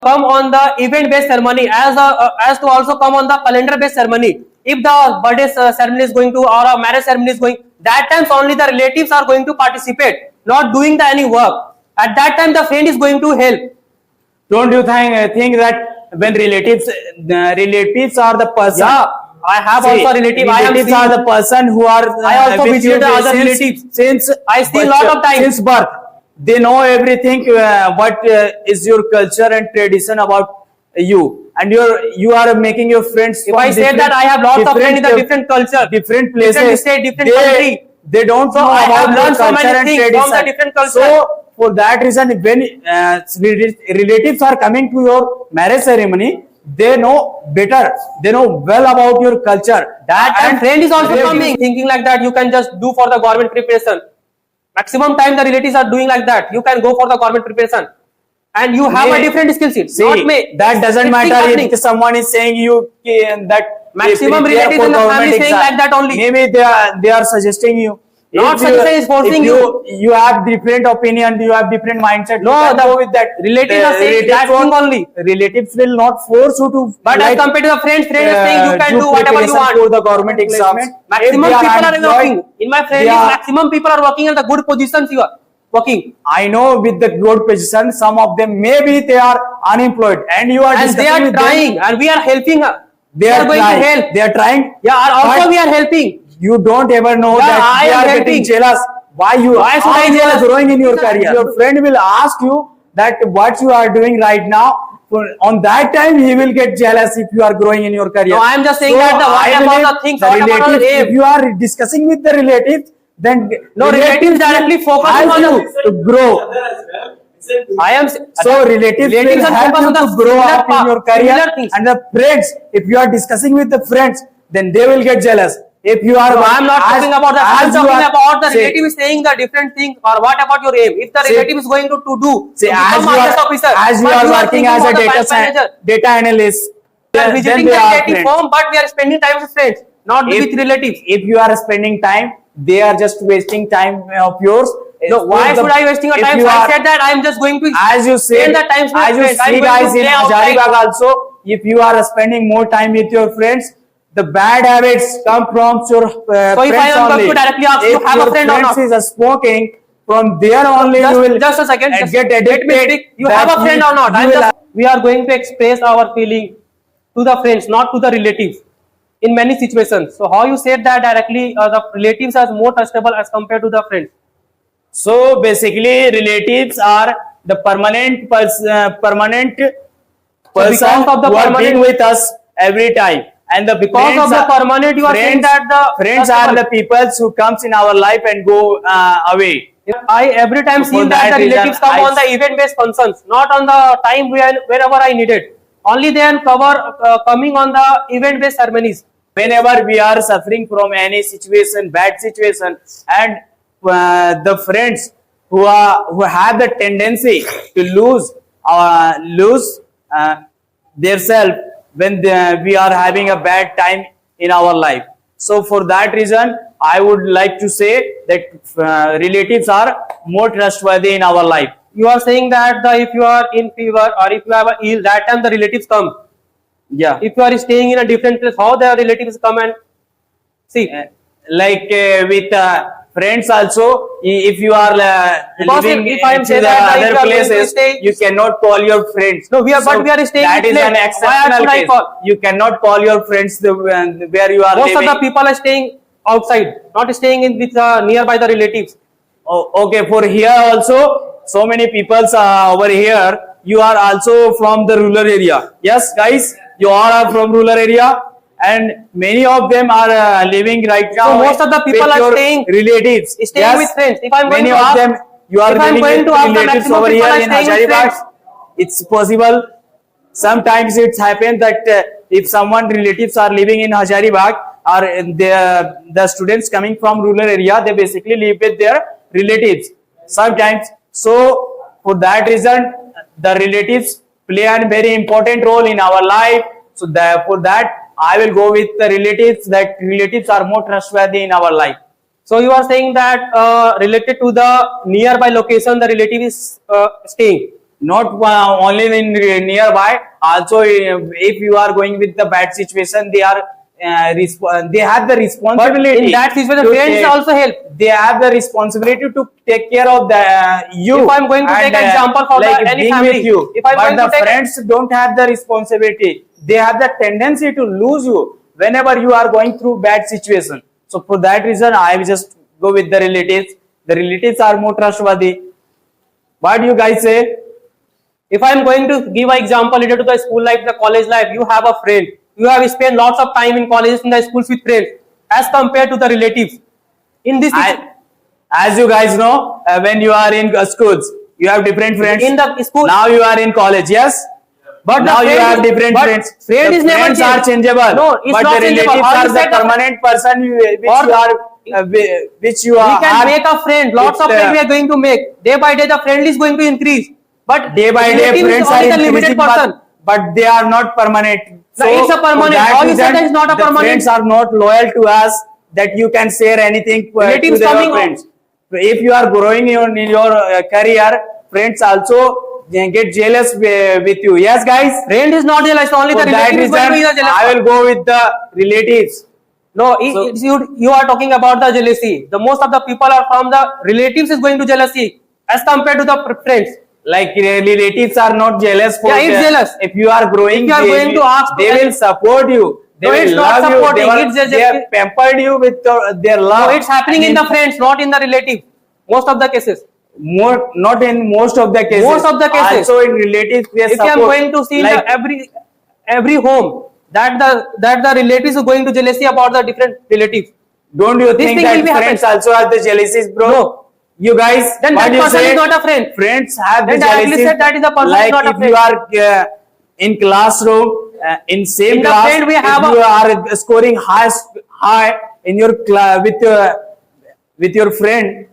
come on the event based ceremony as to also come on the calendar based ceremony. If the birthday ceremony is going to or a marriage ceremony is going, that times only the relatives are going to participate, not doing the any work. At that time the friend is going to help. Don't you think that when relatives are the person? Yeah, I have also relative. Relatives are the person who are. I also with visited you other relatives. Since I see lot of times. Since birth, they know everything. What is your culture and tradition about you, and you are making your friends. If I say that I have lots of friends in the different culture, different places, different state, different country, they don't know I about have learned so culture many and things tradition. from the different culture. So for that reason, when relatives are coming to your marriage ceremony, they know better. They know well about your culture. That time friend is also coming, thinking like that. You can just do for the government preparation. Maximum time the relatives are doing like that. You can go for the government preparation, and you have a different skill set. Not me. That doesn't matter if someone is saying you that maximum relatives in the family saying like that only. Maybe they are suggesting you. Not suggesting is forcing you. You have different opinion. You have different mindset. No, go with that. Relatives are saying that thing only. Relatives will not force you to. But as compared to the friends is saying you can do whatever you want. For the government exams. Maximum people are working. In my friend, maximum people are working in the good positions. You are working. I know with the good position, some of them maybe they are unemployed, and you are. And they are trying, and we are helping her. They are going to help. They are trying. Yeah, also we are helping. You don't ever know that they are getting jealous. Why should I jealous growing in your career? Your friend will ask you that what you are doing right now. On that time, he will get jealous if you are growing in your career. No, I am just saying that what about the things, what about the aim? If you are discussing with the relatives, then no relatives directly focusing on you to grow. I am so relatives will help you to grow up in your career, and the friends, if you are discussing with the friends, then they will get jealous. If you are, no, I am not talking about that. I am talking about the relative is saying the different thing, or what about your aim? If the relative is going to do, as you are working as a data analyst, we are visiting the relative home, but we are spending time with friends, not with relatives. If you are spending time, they are just wasting time of yours. No, why should I wasting a time? I said that I am just going to spend the time with friends. As you see guys in Hazaribagh also, if you are spending more time with your friends, the bad habits come from your so if I am going to directly ask you, have a friend or not? If is smoking, from there only you will just a second, get addicted. You have a friend or not? We are going to express our feeling to the friends, not to the relatives. In many situations. So how you said that directly the relatives are more trustable as compared to the friends? So basically relatives are the permanent person working with us every time. And because of the permanent, you are saying that the friends are the people who comes in our life and go away. I every time seen that the relatives come on the event-based functions, not on the time wherever I needed. Only they are coming on the event-based ceremonies. Whenever we are suffering from any situation, bad situation, and the friends who have the tendency to lose their self when we are having a bad time in our life. So for that reason, I would like to say that relatives are more trustworthy in our life. You are saying that if you are in fever or if you have a ill, that time the relatives come. Yeah. If you are staying in a different place, how the relatives come and see? Like with friends also, if you are living if I am in other places, you cannot call your friends. No, we are staying. That is an exceptional case. You cannot call your friends where you are Most living. of the people are staying outside, not staying in with nearby the relatives. Oh, okay, for here also, so many people over here. You are also from the rural area. Yes, guys, you all are from rural area. And many of them are living right now. So most of the people are staying relatives, staying with friends. If I'm many of them, you are living with relatives over here in Hazaribagh. It's possible. Sometimes it's happened that if someone relatives are living in Hazaribagh or the students coming from rural area, they basically live with their relatives. Sometimes, so for that reason, the relatives play a very important role in our life. So for that, I will go with the relatives, that relatives are more trustworthy in our life. So you are saying that related to the nearby location, the relative is staying. not only in nearby, also if you are going with the bad situation, they are they have the responsibility. In that situation, to friends take- also help. They have the responsibility to take care of the you. If I'm going to take and, example for the like any being family, with you, if I'm but going the to take- friends don't have the responsibility. They have the tendency to lose you whenever you are going through bad situation. So for that reason, I will just go with the relatives. The relatives are more trustworthy. What do you guys say? If I'm going to give an example related to the school life, the college life, you have a friend. You have spent lots of time in colleges, in the schools with friends, as compared to the relatives. In this, As you guys know, when you are in schools, you have different friends. in the school, Now you are in college, yes? but Now the you friend have is- different but friends. Friend The is never friends are changed. changeable. No, it's but not the changeable. relatives How are you the said the- permanent person which Or- you are, which you We are. can have make a friend. Lots of with, friends we are going to make. Day by day, the friend is going to increase. But day by day, relative is friends are only the limited increasing, person. but they are not permanent. No, it's a for permanent. that How you said reason, that is not a the permanent? friends are not loyal to us. That you can share anything to Relatives their coming friends. If you are growing in your career, friends also get jealous with you. Yes, guys. Friend is not jealous. Only For the that relative is going to be reason, the jealous. I will go with the relatives. No, So- you are talking about the jealousy. The most of the people are from the relatives is going to jealousy as compared to the friends. Like relatives are not jealous for Yeah, it's jealous. if you are growing. If you are they, going to ask they to- will support you. They No, will it's not love you. supporting, They, it's just- they have pampered you with their love. No, it's happening And in the friends, not in the relative. Most of the cases. more, not in most of the cases. Most of the cases. Also in relatives, they If support. I am going to see in like, the every home that the relatives are going to jealousy about the different relatives. don't you this think thing that will be friends happen. also have the jealousies, bro? No. You guys, Then what that do you person say? is not a friend. Friends have Then the directly jealousies. said that is the person like not a if you are in classroom, in same In the class, friend we if have you are scoring high in your class with your friend,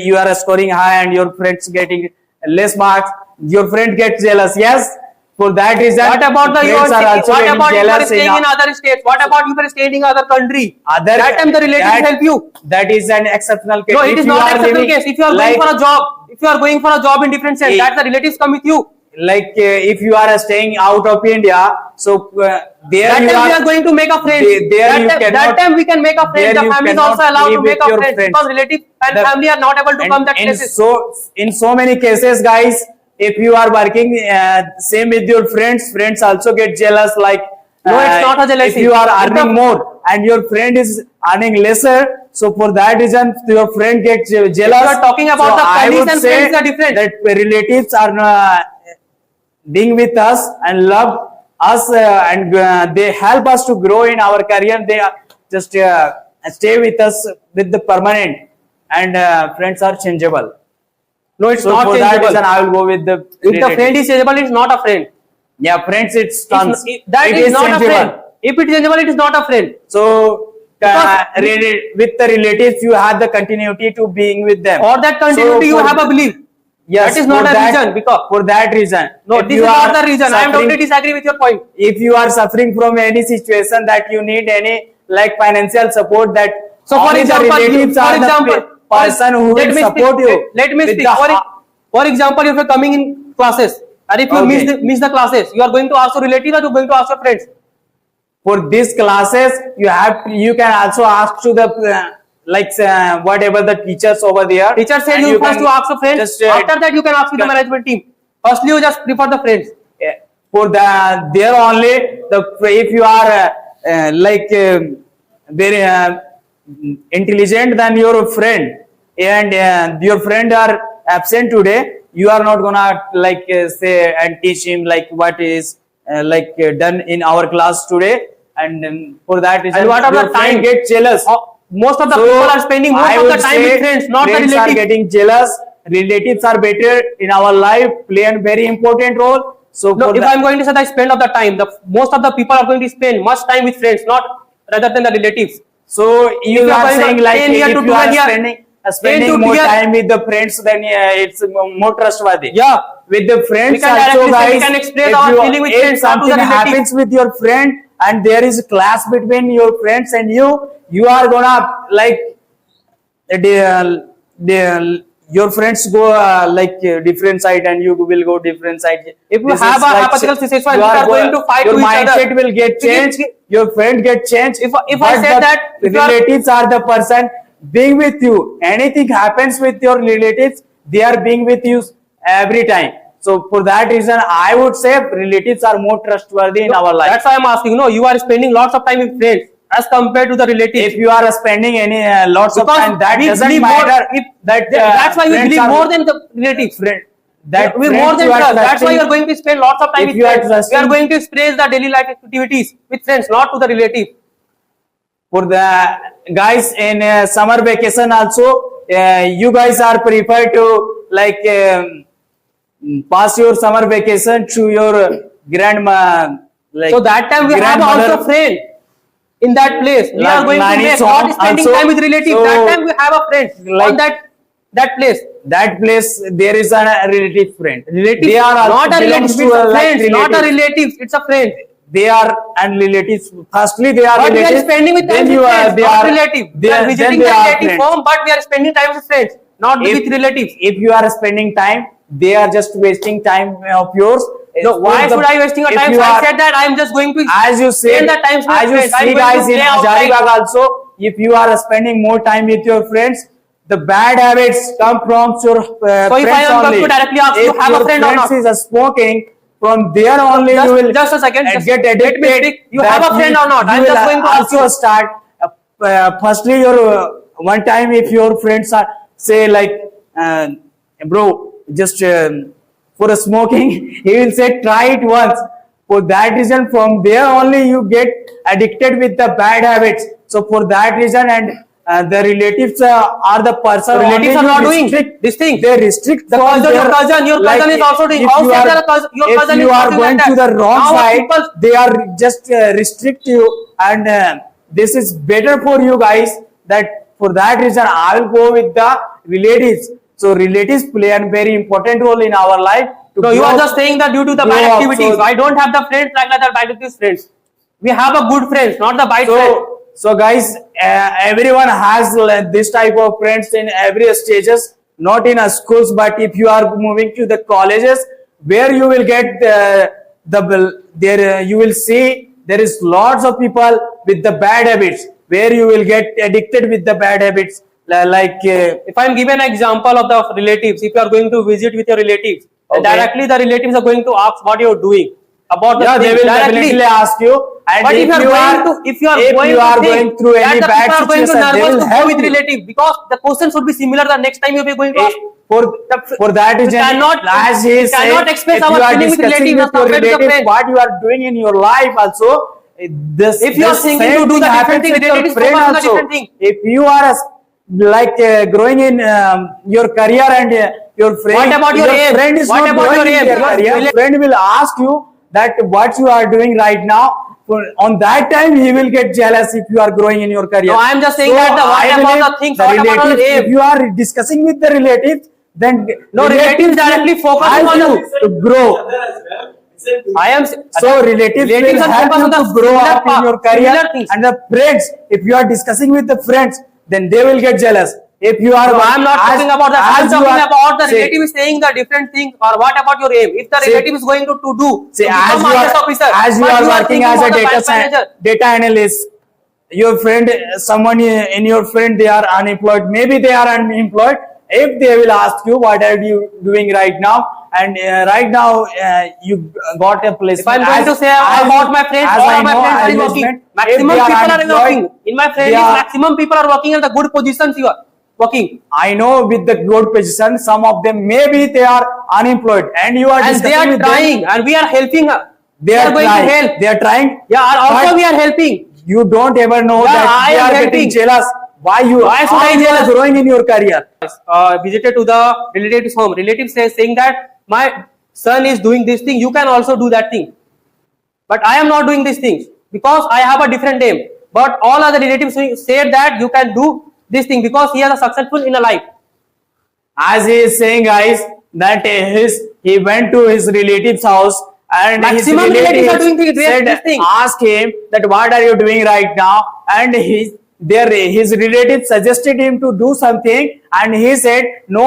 you are scoring high and your friends getting less marks, your friend gets jealous. Yes, for that reason, What about the you friends are are also what getting about you are jealous staying in other states? What about you are staying in other country? other That time the relatives that- help you. That is an exceptional case. No, If it is you not are exceptional living case. If you are like, going for a job, if you are going for a job in different states, Eh, that the relatives come with you. if you are staying out of India, so there That you time we are are going to make a friend. there you that cannot- time we can make a there friend. The you family is cannot also allowed live to with make a your friend friends. because relative and The- family are not able to and come that in places. in so many cases, guys, if you are working same with your friends also get jealous. Like No, it's not a jealousy. if you are It's earning a- more and your friend is earning lesser, so for that reason your friend gets jealous. you are talking about So the I colleagues would and say friends are different. that relatives are being with us and love us and they help us to grow in our career. They just stay with us with the permanent, and friends are changeable. No, it's So not for that changeable. reason, I will go with the. If the relative. friend is changeable, it's not a friend. Yeah, friends, it's It's tons. that It is not a changeable. friend. If it is changeable, it is not a friend. So Because- with the relatives, you have the continuity to being with them. Or that continuity you for- have a belief. Yes, that is not for a that- reason. Because for that reason. no, if this you is not are the reason. I am suffering- totally disagree with your point. If you are suffering from any situation that you need any like financial support, that So for only the example, relatives are the person who let will me support speak, you. Let me with speak. the For example, if you are coming in classes and if you Okay. miss the classes, you are going to ask your relatives or you are going to ask your friends. For these classes, you can also ask to the whatever the teachers over there. Teacher said and you first can to ask your friends. just, After that, you can ask with the management team. Firstly, you just prefer the friends. for there only if you are very intelligent than your friend and your friend are absent today, you are not gonna say and teach him like what is done in our class today, and for that reason And what about your the friend time? get jealous. Most of the So, people are spending most I of the would time say with friends, not the friends are relatives. getting jealous. Relatives are better in our life, play a very important role. So No, for if the- I'm going to say the spend of the time, most of the people are going to spend much time with friends, not rather than the relatives. So you If you are are going saying from like 10 year if to you are 12 year, spending 10 spending to more 12 time with the friends, then it's more trustworthy. Yeah. With the friends We can also, directly say, we guys. can express if our you- feeling with if friends, not to the something relatives. happens with your friend and there is a clash between your friends and you are gonna like your friends go different side and you will go different side. If you This have is a like hypothetical situation, you you are going to fight your to each mindset other. will get changed, your friend get changed. If I but said the that if you are- relatives are the person being with you. Anything happens with your relatives, they are being with you every time. So for that reason, I would say relatives are more trustworthy in our life. That's why I'm asking. No, you are spending lots of time with friends as compared to the relatives. If you are spending any lots of Because time, that we doesn't believe matter. more, That's why we believe more than the relatives. that we more friends than you are trust. That's why trusting- you are going to spend lots of time If with you are friends. We are trusting- going to express the daily life activities with friends, not to the relatives. For the guys in summer vacation also, you guys are prepared to pass your summer vacation to your grandma. So that time we have grandmother. also friend in that place. We Like are going to Nani's make home not spending also. time with relatives. So, that time we have a friend like- on that place. That place there is a relative friend. Relatives, They are also not a belongs relative, to it's a like friend, not a relatives. relatives, it's a friend. They are and relatives. Firstly, they are But we relatives. are spending with time Then with you are friends, they not are relatives. They We are are visiting then the they are relative friends. home, but we are spending time with friends, not with relatives. If you are spending time, they are just wasting time of yours. No, why For the- should I wasting a if time? you I are- said that I am just going to as you said, spend the time with as you friends. I'm see going to guys in play outside. Hazaribagh also, if you are spending more time with your friends, the bad habits come from your So if I friends am going only. to directly ask you, If have a your friend or not? friends is smoking, from there only Just- you will just a second, just get let me addicted. speak. You that have a friend or not? you I'm will just going to ask also you. start. Firstly, your one time if your friends are say bro, just for a smoking, he will say try it once. For that reason, from there only you get addicted with the bad habits. So for that reason, and the relatives are the person. Relatives only are not you doing restrict- this thing. They restrict The from cousin, their- your cousin is also doing. if How you say are- that your if cousin you is are doing going like to that? the wrong Now side, people- they are just restrict you, and this is better for you guys. That for that reason, I will go with the relatives. So relatives play a very important role in our life. to No, you grow are up- just saying that due to the grow bad up. activities. So- I don't have the friends like that bad activities friends. We have a good friends, not the bad friends. So guys, everyone has this type of friends in every stages, not in schools, but if you are moving to the colleges, where you will get you will see there is lots of people with the bad habits, where you will get addicted with the bad habits. If I'm given an example of the relatives, if you are going to visit with your relatives, Okay. directly the relatives are going to ask what you're doing about the yeah, they thing, will directly. definitely ask you. And But if you are going through any that the bad people are going to situation, they nervous will to go help with you. relatives, because the question should be similar the next time you are going to ask. For that We reason, cannot- as he we is cannot saying, express if our you are feeling with discussing relatives with your as compared to the relatives friends. what you are doing in your life also, this If you are this thinking same to do the different happens thing, with your relatives friend focus on the also. different thing. If you are growing in your career and your friend, What about your aim? friend is What not about growing your in aim? their Your career, friend will ask you that what you are doing right now. On that time, he will get jealous if you are growing in your career. No, I am just saying that the- what I about believe the things, the what about our relatives, aim? if you are discussing with the relatives, then No, relatives directly focus help on you you. to grow. I am So relatives will are help focused you on the to grow similar up in your career. similar things. And the friends, if you are discussing with the friends, then they will get jealous. If you are, No, I am not talking about that. I am as you talking are- about the say- relative is saying the different thing. Or what about your aim? If the See- relative is going to do, See, to as become you IAS are, officer, as you but are working thinking as a about the bank manager. data analyst, your friend, someone in your friend, they are unemployed. Maybe they are unemployed. If they will ask you, what are you doing right now? And right now, you got a placement. If I am going to say about my friends, all of my friends are working. Maximum people are working. In my friend list, maximum people are working at the good positions. You are working. I know with the good position, some of them maybe they are unemployed, and you are And they discussing are with them. trying, and we are helping her. They are going trying. to help. They are trying. Yeah, and also But we are helping. you don't ever know Yeah, that I they am are helping. getting jealous. Why Why should how I you are jealous? growing in your career? Visited to the relative's home. Relative says saying that my son is doing this thing. You can also do that thing. But I am not doing these things because I have a different aim. But all other relatives said that you can do this thing because he is successful in a life. As he is saying, guys, that he went to his relative's house and Maximum his relatives relatives are doing this said, thing. ask him that what are you doing right now, and his relatives suggested him to do something, and he said, "No,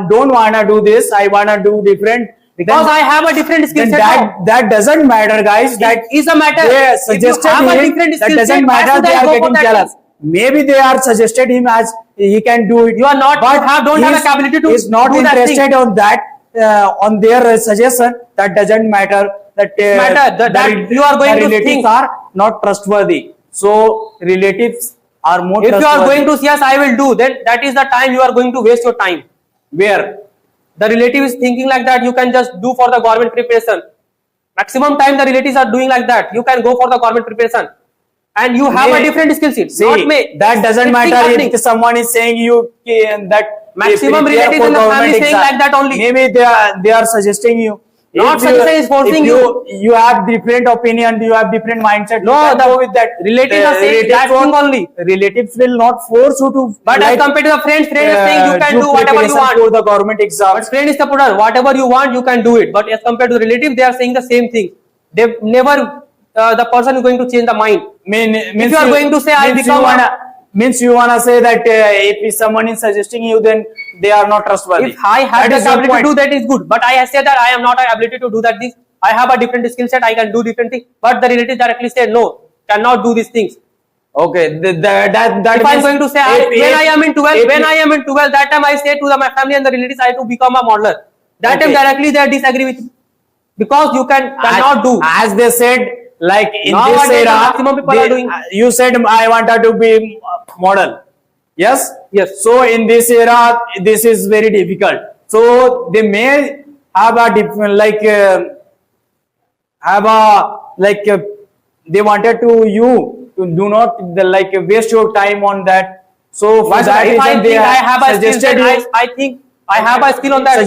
don't wanna do this. I wanna do different." Because I have a different skill then set. that doesn't matter, guys. That is a matter. they If you suggested have a him. different That skill doesn't set, why matter. should I They are go for getting that jealous. Maybe they are suggested him as he can do it. You are not- you don't have he's- the ability to He's not do that thing. interested on that. On their suggestion, that doesn't matter. That matter. That you are going the to relatives think. are not trustworthy. So relatives are more If you are trustworthy. going to say, yes, I will do, then that is the time you are going to waste your time. Where? The relative is thinking like that, you can just do for the government preparation. Maximum time the relatives are doing like that. You can go for the government preparation. And you have a different skill set. See, Not me. that doesn't It's matter happening. if someone is saying you that Maximum prepare relatives for in the government family saying exam. like that only. Maybe they are suggesting you. Not If suggesting, is forcing if you have different opinion, you have different mindset. No, you can the go with that. relatives are saying relatives that thing only. Relatives will not force you to. But as compared to the friend is saying you can do whatever you want. for the government exam. But friend is the product. Whatever you want, you can do it. But as compared to the relative, they are saying the same thing. They never, the person is going to change the mind. Means If you are going to say, I means become you a- wanna, means you wanna say that if someone is suggesting you, then they are not trustworthy. If I have That the is your ability to point. do that is good. But I said that I am not ability to do that thing. I have a different skill set. I can do different things. But the relative directly said no, cannot do these things. Okay, that If I am means going to say when I am in 12, that time I say to my family and the relatives I have to become a modeler. That time Okay. directly they disagree with me. Because you cannot do. as they said, like in Nowadays, this the era, maximum people are doing- you said I wanted to be model. Yes. Yes. So in this era, this is very difficult. So they may have a different they wanted to you to do not waste your time on that. So for Why should that if I reason, they think I have a skill suggested set, you. I think I have a skill on that.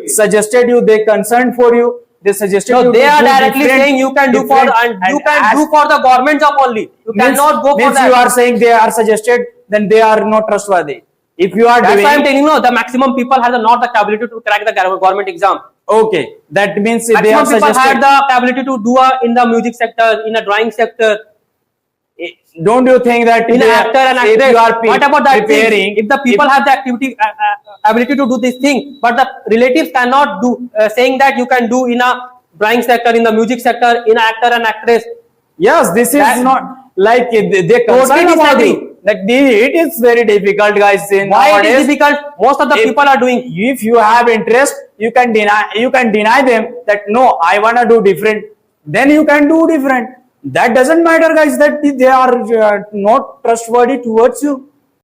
Suggested you, they concerned for you, they suggested So you they to are do directly different- saying you can do for different and you can as- do for the government job only. You means- cannot go for means that. you are saying they are suggested, then they are not trustworthy. If you are That's doing, why I am telling you, the maximum people have not the ability to crack the government exam. okay, that means they Maximum are people suggested. had the ability to do in the music sector, in the drawing sector, Don't you think that in they- actor and if actress. you are What about that preparing, thing? If the people have the activity ability to do this thing, but the relatives cannot do, saying that you can do in a drawing sector, in the music sector, in actor and actress. yes, this is That- not like they concern Totally about disagree. you. Like it is very difficult, guys. In Why it nowadays. is difficult? Most of the If- people are doing. If you have interest, you can deny them that no, I wanna do different. Then you can do different. That doesn't matter, guys. That they are not trustworthy towards you.